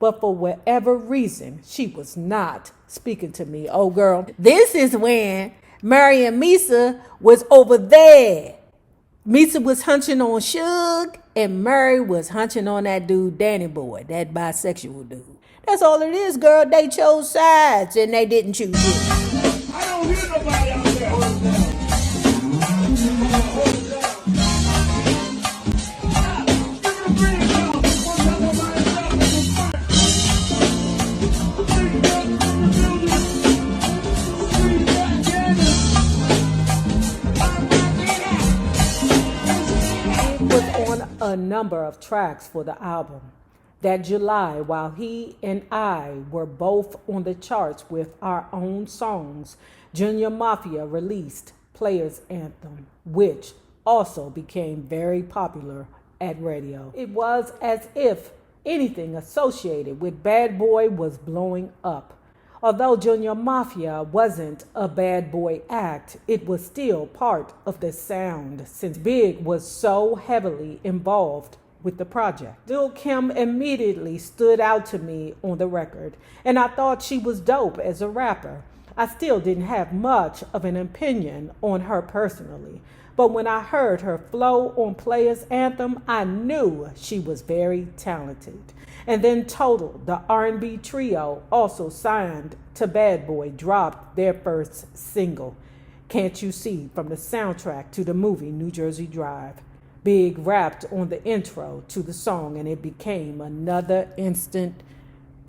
but for whatever reason, she was not speaking to me. Oh, girl, this is when Mary and Misa was over there. Misa was hunching on Suge, and Mary was hunching on that dude, Danny Boy, that bisexual dude. That's all it is, girl. They chose sides, and they didn't choose you. I don't hear nobody out there. A number of tracks for the album. That July, while he and I were both on the charts with our own songs, Junior Mafia released Players Anthem, which also became very popular at radio. It was as if anything associated with Bad Boy was blowing up. Although Junior Mafia wasn't a bad boy act, it was still part of the sound since Big was so heavily involved with the project. Lil' Kim immediately stood out to me on the record, and I thought she was dope as a rapper. I still didn't have much of an opinion on her personally, but when I heard her flow on Players Anthem, I knew she was very talented. And then Total, the R&B trio, also signed to Bad Boy, dropped their first single, Can't You See, from the soundtrack to the movie New Jersey Drive. Big rapped on the intro to the song, and it became another instant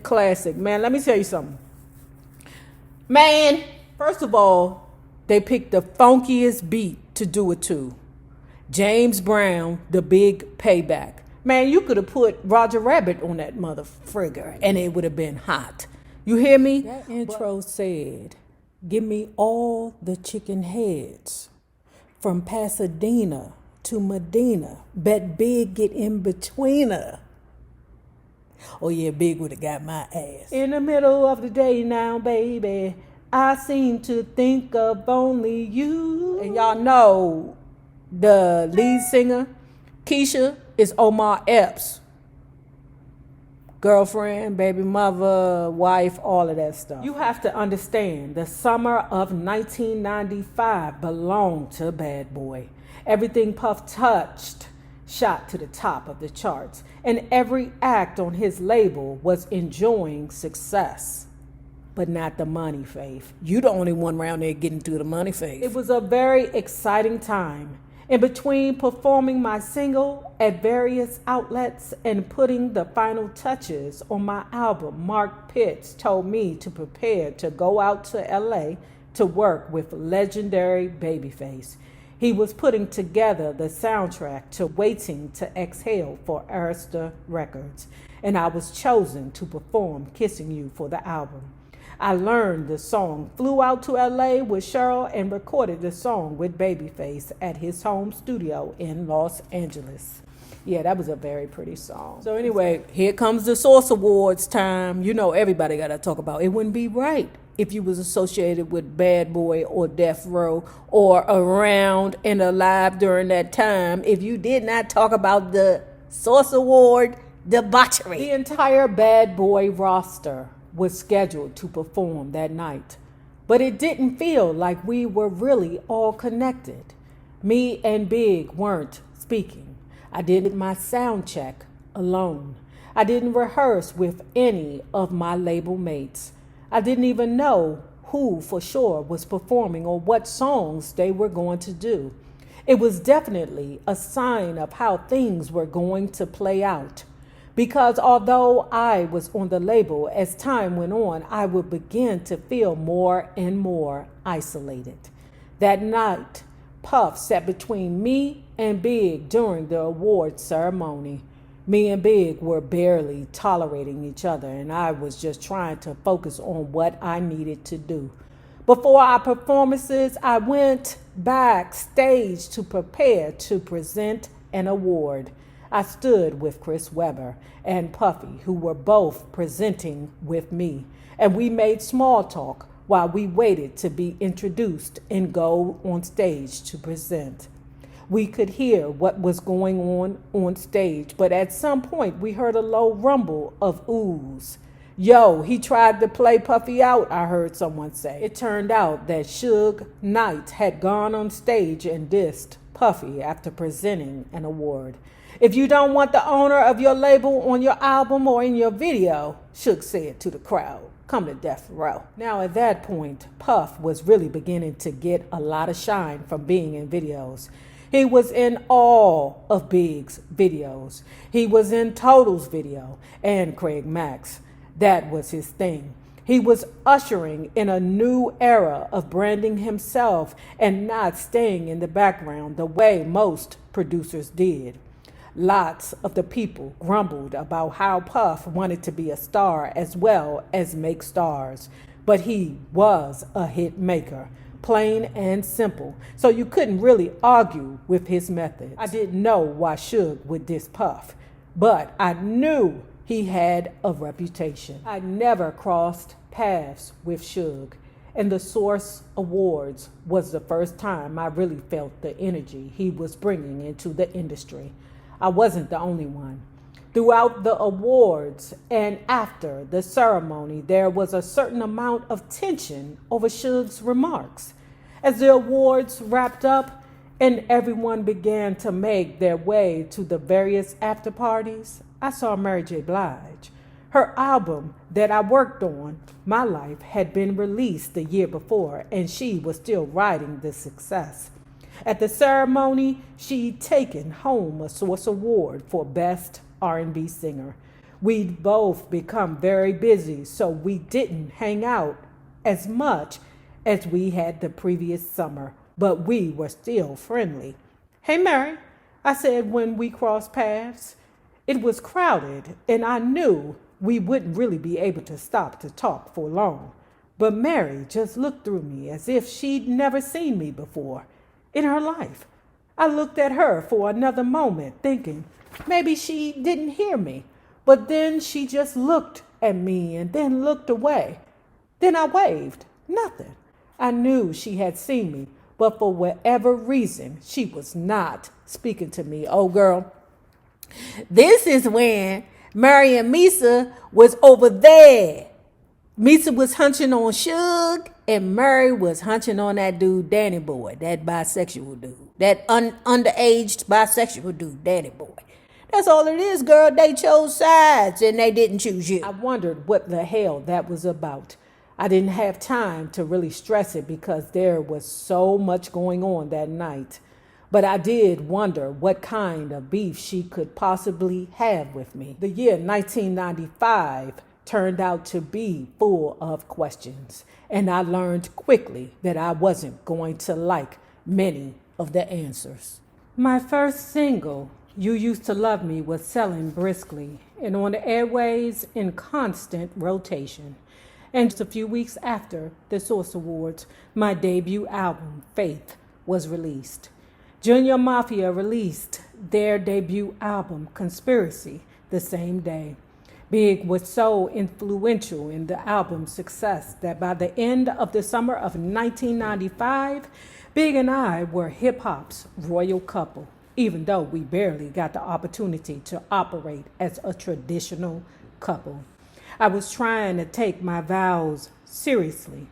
classic. Man, let me tell you something. Man, first of all, they picked the funkiest beat to do it to. James Brown, The Big Payback. Man, you could have put Roger Rabbit on that mother frigger and it would have been hot. You hear me? That intro said, give me all the chicken heads from Pasadena to Medina. Bet Big get in between her. Oh yeah, Big would have got my ass. In the middle of the day now, baby, I seem to think of only you. And y'all know the lead singer, Keisha, is Omar Epps' girlfriend, baby mother, wife, all of that stuff. You have to understand, the summer of 1995 belonged to Bad Boy. Everything Puff touched shot to the top of the charts, and every act on his label was enjoying success. But not the money, Faith. You the only one around there getting through the money, Faith. It was a very exciting time. In between performing my single at various outlets and putting the final touches on my album, Mark Pitts told me to prepare to go out to LA to work with legendary Babyface. He was putting together the soundtrack to Waiting to Exhale for Arista Records, and I was chosen to perform Kissing You for the album. I learned the song, flew out to LA with Cheryl, and recorded the song with Babyface at his home studio in Los Angeles. Yeah, that was a very pretty song. So anyway, here comes the Source Awards time. You know everybody got to talk about it. It wouldn't be right if you was associated with Bad Boy or Death Row or around and alive during that time if you did not talk about the Source Award debauchery. The entire Bad Boy roster was scheduled to perform that night, but it didn't feel like we were really all connected. Me and Big weren't speaking. I did my sound check alone. I didn't rehearse with any of my label mates. I didn't even know who for sure was performing or what songs they were going to do. It was definitely a sign of how things were going to play out. Because although I was on the label, as time went on, I would begin to feel more and more isolated. That night, Puff sat between me and Big during the award ceremony. Me and Big were barely tolerating each other, and I was just trying to focus on what I needed to do. Before our performances, I went backstage to prepare to present an award. I stood with Chris Webber and Puffy, who were both presenting with me, and we made small talk while we waited to be introduced and go on stage to present. We could hear what was going on stage, but at some point we heard a low rumble of oohs. Yo, he tried to play Puffy out, I heard someone say. It turned out that Suge Knight had gone on stage and dissed Puffy after presenting an award. If you don't want the owner of your label on your album or in your video, Suge said to the crowd, come to death row. Now at that point, Puff was really beginning to get a lot of shine from being in videos. He was in all of Big's videos. He was in Total's video and Craig Mack's. That was his thing. He was ushering in a new era of branding himself and not staying in the background the way most producers did. Lots of the people grumbled about how Puff wanted to be a star as well as make stars, but he was a hit maker, plain and simple, so you couldn't really argue with his methods. I didn't know why Suge would diss Puff, but I knew he had a reputation. I never crossed paths with Suge, and the Source Awards was the first time I really felt the energy he was bringing into the industry. I wasn't the only one. Throughout the awards and after the ceremony, there was a certain amount of tension over Suge's remarks. As the awards wrapped up and everyone began to make their way to the various after parties, I saw Mary J. Blige. Her album that I worked on, My Life, had been released the year before, and she was still riding the success. At the ceremony, she'd taken home a Source Award for Best R&B Singer. We'd both become very busy, so we didn't hang out as much as we had the previous summer, but we were still friendly. Hey, Mary, I said when we crossed paths. It was crowded, and I knew we wouldn't really be able to stop to talk for long. But Mary just looked through me as if she'd never seen me before in her life. I looked at her for another moment, thinking maybe she didn't hear me. But then she just looked at me and then looked away. Then I waved. Nothing. I knew she had seen me, but for whatever reason, she was not speaking to me. Oh, girl. This is when Mary and Misa was over there. Misa was hunching on Suge, and Mary was hunching on that dude, Danny Boy, that bisexual dude, that underaged bisexual dude, Danny Boy. That's all it is, girl. They chose sides, and they didn't choose you. I wondered what the hell that was about. I didn't have time to really stress it because there was so much going on that night. But I did wonder what kind of beef she could possibly have with me. The year 1995 turned out to be full of questions, and I learned quickly that I wasn't going to like many of the answers. My first single, You Used to Love Me, was selling briskly and on the airways in constant rotation. And just a few weeks after the Source Awards, my debut album, Faith, was released. Junior Mafia released their debut album, Conspiracy, the same day. Big was so influential in the album's success that by the end of the summer of 1995, Big and I were hip-hop's royal couple, even though we barely got the opportunity to operate as a traditional couple. I was trying to take my vows seriously.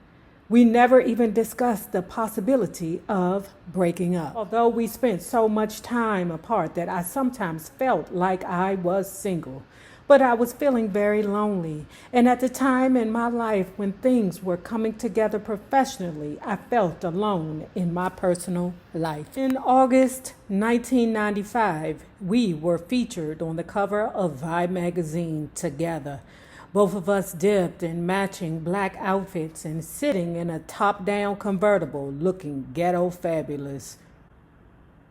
We never even discussed the possibility of breaking up. Although we spent so much time apart that I sometimes felt like I was single. But I was feeling very lonely. And at the time in my life when things were coming together professionally, I felt alone in my personal life. In August 1995, we were featured on the cover of Vibe magazine together. Both of us dipped in matching black outfits and sitting in a top-down convertible looking ghetto fabulous.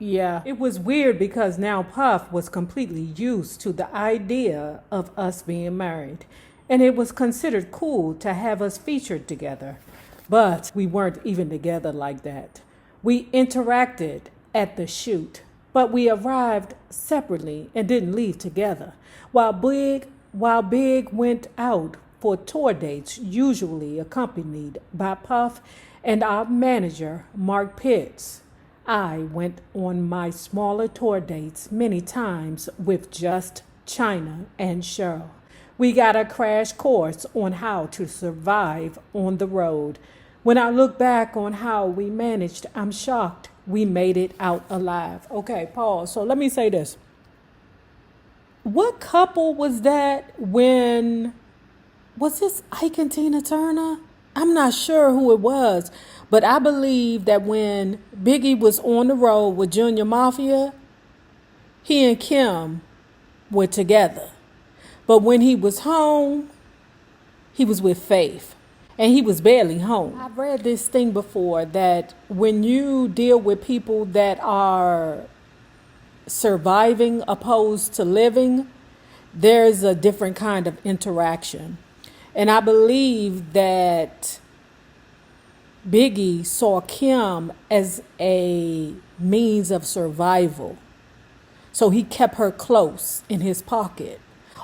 Yeah, it was weird because now Puff was completely used to the idea of us being married, and it was considered cool to have us featured together. But we weren't even together like that. We interacted at the shoot, but we arrived separately and didn't leave together. While Big went out for tour dates, usually accompanied by Puff and our manager, Mark Pitts. I went on my smaller tour dates many times with just China and Cheryl. We got a crash course on how to survive on the road. When I look back on how we managed, I'm shocked we made it out alive. Okay, pause. So let me say this. What couple was that when, was this Ike and Tina Turner? I'm not sure who it was, but I believe that when Biggie was on the road with Junior Mafia, he and Kim were together. But when he was home, he was with Faith. And he was barely home. I've read this thing before that when you deal with people that are surviving opposed to living, there's a different kind of interaction. And I believe that Biggie saw Kim as a means of survival. So he kept her close in his pocket,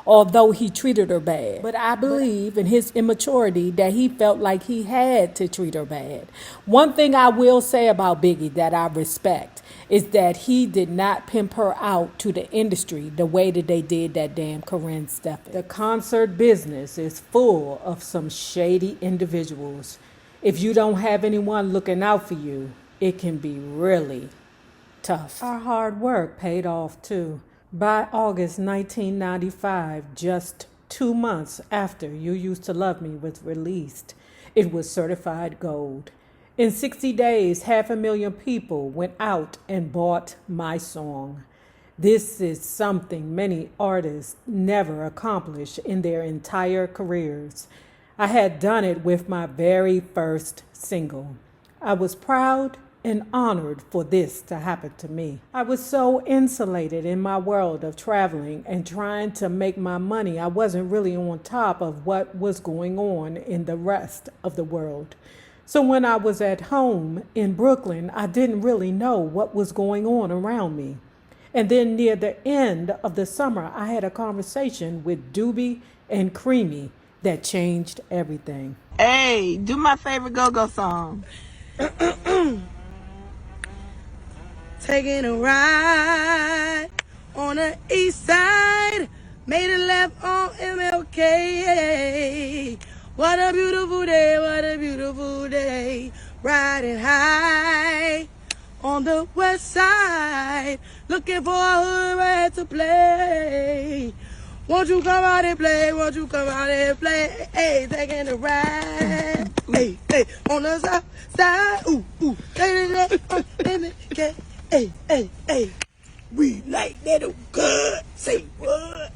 although he treated her bad. But I believe in his immaturity that he felt like he had to treat her bad. One thing I will say about Biggie that I respect is that he did not pimp her out to the industry the way that they did that damn Corinne Steffan. The concert business is full of some shady individuals. If you don't have anyone looking out for you, it can be really tough. Our hard work paid off too. By August 1995, just 2 months after You Used to Love Me was released, it was certified gold. In 60 days, 500,000 people went out and bought my song. This is something many artists never accomplish in their entire careers. I had done it with my very first single. I was proud and honored for this to happen to me. I was so insulated in my world of traveling and trying to make my money. I wasn't really on top of what was going on in the rest of the world. So when I was at home in Brooklyn, I didn't really know what was going on around me. And then near the end of the summer, I had a conversation with Doobie and Creamy that changed everything. Hey, do my favorite go-go song. Taking a ride on the east side, made a left on MLK. What a beautiful day, what a beautiful day. Riding high on the west side, looking for a hood rat to play. Won't you come out and play, won't you come out and play. Hey, taking a ride, hey, hey, on the south side, ooh, ooh, taking a left on MLK. Hey, hey, hey, we like that good. Say what?